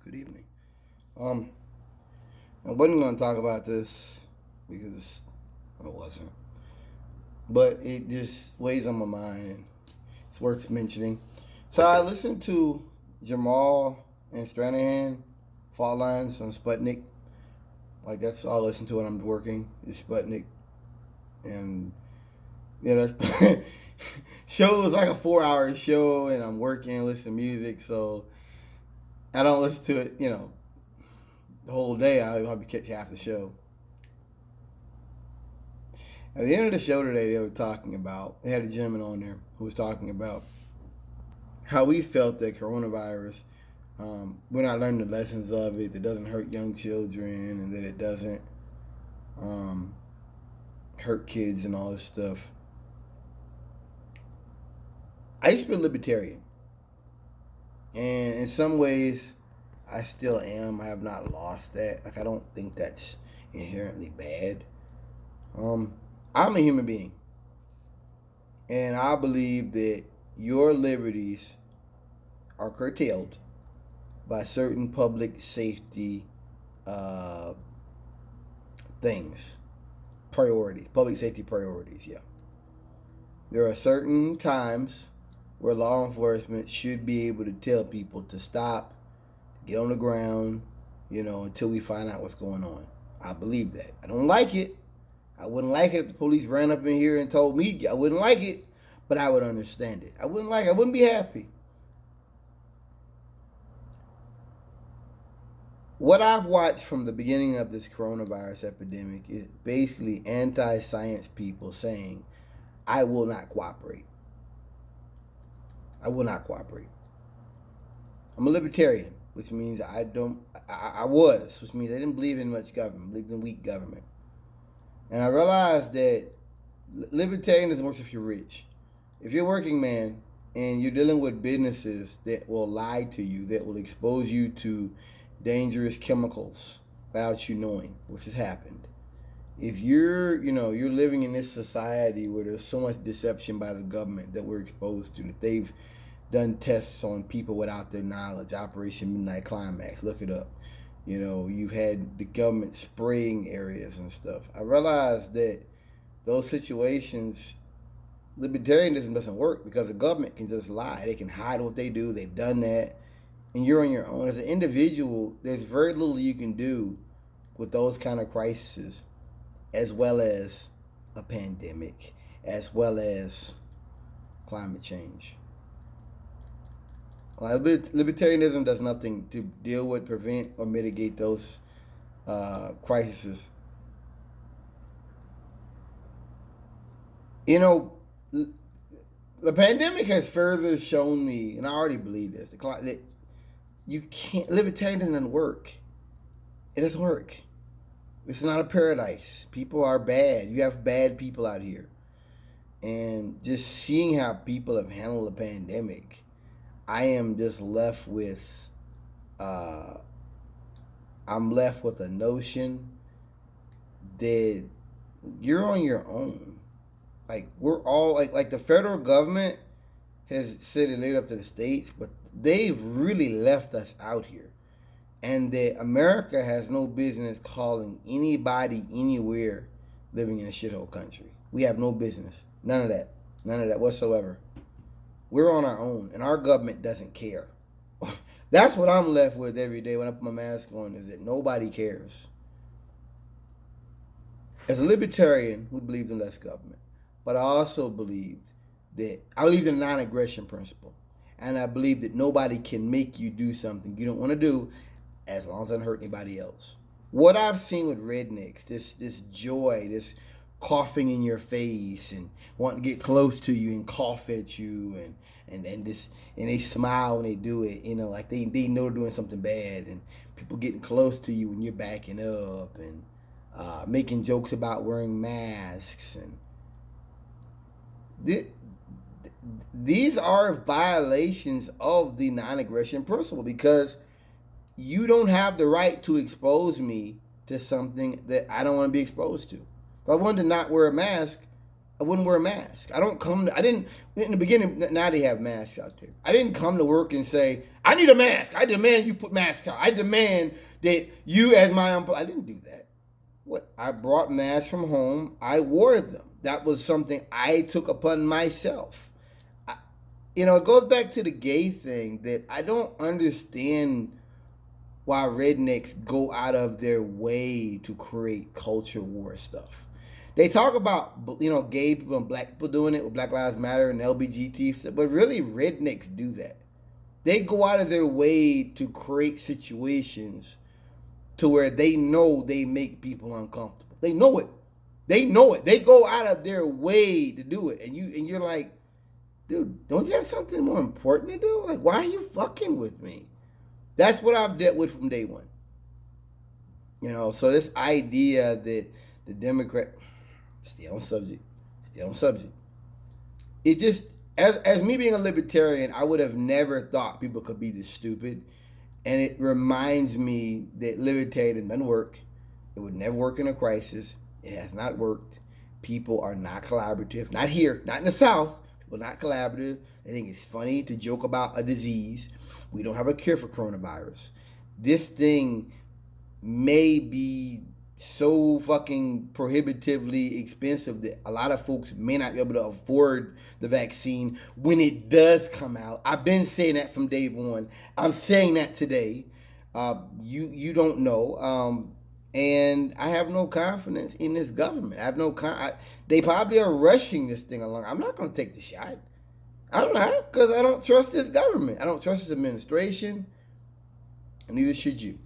Good evening. Um, I wasn't going to talk about this because I wasn't, but it just weighs on my mind and it's worth mentioning. So I listened to Jamal and Stranahan Fault Lines on Sputnik. Like that's all I listen to when I'm working is Sputnik, and that's show was like a 4 hour show, and I'm working, listening to music, so I don't listen to it. The whole day. I'll probably catch half the show. At the end of the show today, they were talking about, they had a gentleman on there who was talking about how we felt that coronavirus, we're not learning the lessons of it, that it doesn't hurt young children, and that it doesn't um, hurt kids and all this stuff. I used to be a libertarian, and in some ways, I still am. I have not lost that. Like, I don't think that's inherently bad. Um, I'm a human being, and I believe that your liberties are curtailed by certain public safety uh, things, priorities, public safety priorities. Yeah, there are certain times where law enforcement should be able to tell people to stop, get on the ground, until we find out what's going on. I believe that. I don't like it. I wouldn't like it if the police ran up in here and told me. I wouldn't like it, but I would understand it. I wouldn't be happy. What I've watched from the beginning of this coronavirus epidemic is basically anti-science people saying, I will not cooperate. I will not cooperate. I'm a libertarian, which means which means I didn't believe in much government, I believed in weak government. And I realized that libertarianism works if you're rich. If you're a working man and you're dealing with businesses that will lie to you, that will expose you to dangerous chemicals without you knowing, which has happened. If you're living in this society where there's so much deception by the government that we're exposed to, that they've done tests on people without their knowledge, Operation Midnight Climax, look it up. You've had the government spraying areas and stuff. I realized that those situations, libertarianism doesn't work because the government can just lie. They can hide what they do. They've done that. And you're on your own. As an individual, there's very little you can do with those kind of crises, as well as a pandemic, as well as climate change. Libertarianism does nothing to deal with, prevent, or mitigate those crises. The pandemic has further shown me, and I already believe this, that you can't, libertarianism doesn't work. It doesn't work. It's not a paradise. People are bad. You have bad people out here. And just seeing how people have handled the pandemic, I am just left with, I'm left with a notion that you're on your own. Like we're all like the federal government has said it laid up to the states, but they've really left us out here. And that America has no business calling anybody anywhere living in a shithole country. We have no business. None of that. None of that whatsoever. We're on our own, and our government doesn't care. That's what I'm left with every day when I put my mask on, is that nobody cares. As a libertarian who believed in less government, but I also believed that I believed in the non-aggression principle. And I believe that nobody can make you do something you don't want to do as long as it doesn't hurt anybody else. What I've seen with rednecks, this joy, this coughing in your face and wanting to get close to you and cough at you and they smile when they do it, like they know they're doing something bad, and people getting close to you when you're backing up, and making jokes about wearing masks, and these are violations of the non-aggression principle, because you don't have the right to expose me to something that I don't want to be exposed to. If I wanted to not wear a mask, I wouldn't wear a mask. I didn't, in the beginning, now they have masks out there. I didn't come to work and say, I need a mask. I demand you put masks on. I demand that you as my employee. I didn't do that. What? I brought masks from home. I wore them. That was something I took upon myself. It goes back to the gay thing that I don't understand why rednecks go out of their way to create culture war stuff. They talk about, gay people and black people doing it with Black Lives Matter and LGBT stuff, but really rednecks do that. They go out of their way to create situations to where they know they make people uncomfortable. They know it. They know it. They go out of their way to do it. And you're like, dude, don't you have something more important to do? Like, why are you fucking with me? That's what I've dealt with from day one. So this idea that the Democrat, stay on subject. It just, as me being a libertarian, I would have never thought people could be this stupid. And it reminds me that libertarianism doesn't work. It would never work in a crisis. It has not worked. People are not collaborative. Not here, not in the South. People are not collaborative. They think it's funny to joke about a disease. We don't have a cure for coronavirus. This thing may be so fucking prohibitively expensive that a lot of folks may not be able to afford the vaccine when it does come out. I've been saying that from day one. I'm saying that today. You don't know. And I have no confidence in this government. I have no they probably are rushing this thing along. I'm not going to take the shot. I'm not, because I don't trust this government. I don't trust this administration, and neither should you.